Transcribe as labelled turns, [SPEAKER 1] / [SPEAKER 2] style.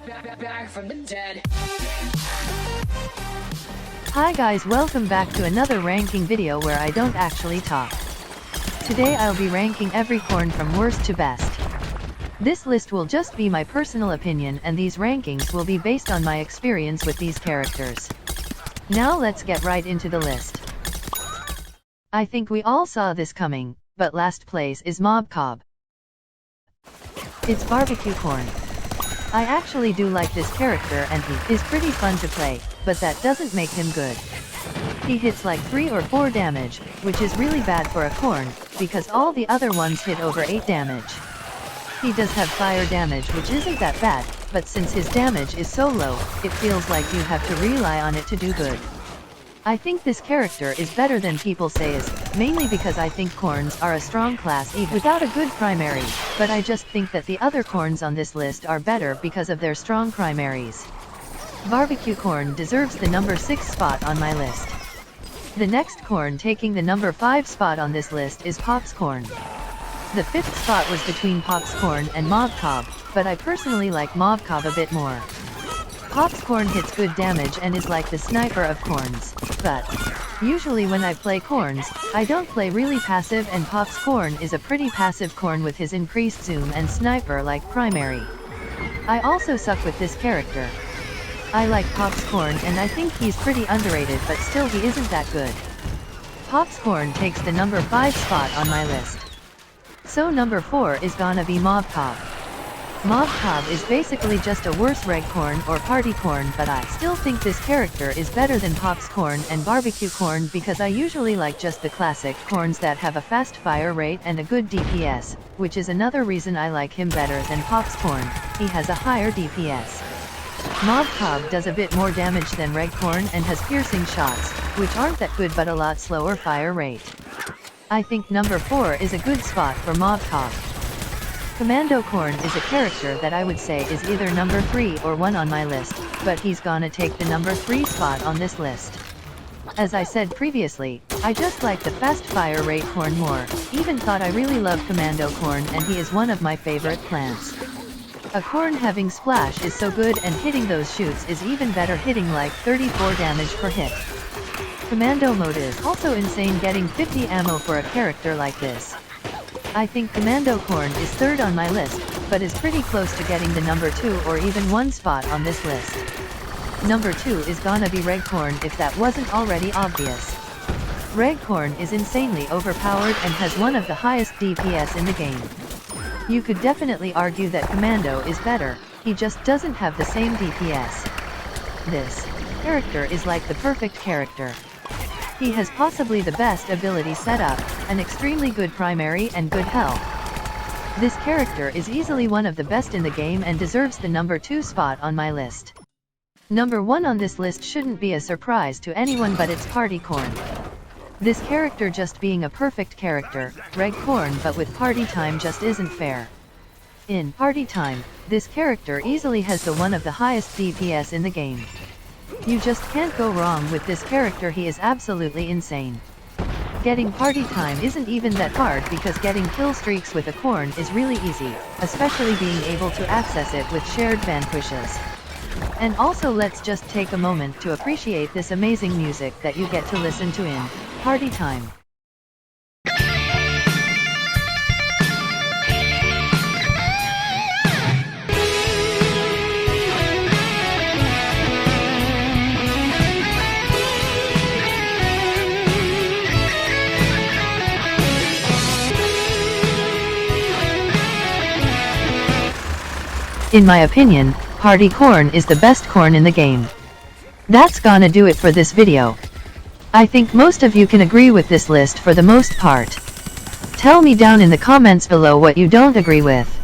[SPEAKER 1] back from the dead.
[SPEAKER 2] Hi guys, welcome back to another ranking video where I don't actually talk. Today I'll be ranking every corn from worst to best. This list will just be my personal opinion and these rankings will be based on my experience with these characters. Now let's get right into the list. I think we all saw this coming, but last place is Mob Cobb. It's BBQ Corn. I actually do like this character and he is pretty fun to play, but that doesn't make him good. He hits like 3 or 4 damage, which is really bad for a corn, because all the other ones hit over 8 damage. He does have fire damage which isn't that bad, but since his damage is so low, it feels like you have to rely on it to do good. I think this character is better than people say is, mainly because I think corns are a strong class even without a good primary, but I just think that the other corns on this list are better because of their strong primaries. BBQ Corn deserves the number 6 spot on my list. The next corn taking the number 5 spot on this list is Pox Corn. The 5th spot was between Pox Corn and Mob Cobb, but I personally like Mob Cobb a bit more. Pox Corn hits good damage and is like the sniper of corns, but usually when I play corns, I don't play really passive and Pox Corn is a pretty passive corn with his increased zoom and sniper like primary. I also suck with this character. I like Pox Corn and I think he's pretty underrated but still he isn't that good. Pox Corn takes the number 5 spot on my list. So number 4 is gonna be Mob Cobb. Mob Cobb is basically just a worse reg corn or party corn, but I still think this character is better than Pox Corn and BBQ Corn because I usually like just the classic corns that have a fast fire rate and a good DPS, which is another reason I like him better than Pox Corn. He has a higher DPS. Mob Cobb does a bit more damage than reg corn and has piercing shots, which aren't that good but a lot slower fire rate. I think number 4 is a good spot for Mob Cobb. Commando Corn is a character that I would say is either number 3 or 1 on my list, but he's gonna take the number 3 spot on this list. As I said previously, I just like the fast fire rate corn more, even thought I really love Commando Corn and he is one of my favorite plants. A corn having splash is so good and hitting those shoots is even better, hitting like 34 damage per hit. Commando mode is also insane, getting 50 ammo for a character like this. I think Commando Corn is 3rd on my list, but is pretty close to getting the number 2 or even 1 spot on this list. Number 2 is gonna be Reg Corn if that wasn't already obvious. Reg Corn is insanely overpowered and has one of the highest DPS in the game. You could definitely argue that Commando is better, he just doesn't have the same DPS. This character is like the perfect character. He has possibly the best ability setup, an extremely good primary and good health. This character is easily one of the best in the game and deserves the number 2 spot on my list. Number 1 on this list shouldn't be a surprise to anyone, but it's Party Corn. This character just being a perfect character, reg corn, but with party time just isn't fair. In party time, this character easily has the one of the highest DPS in the game. You just can't go wrong with this character, he is absolutely insane. Getting party time isn't even that hard because getting kill streaks with a corn is really easy, especially being able to access it with shared vanquishes. And also let's just take a moment to appreciate this amazing music that you get to listen to in party time. In my opinion, Party Corn is the best corn in the game. That's gonna do it for this video. I think most of you can agree with this list for the most part. Tell me down in the comments below what you don't agree with.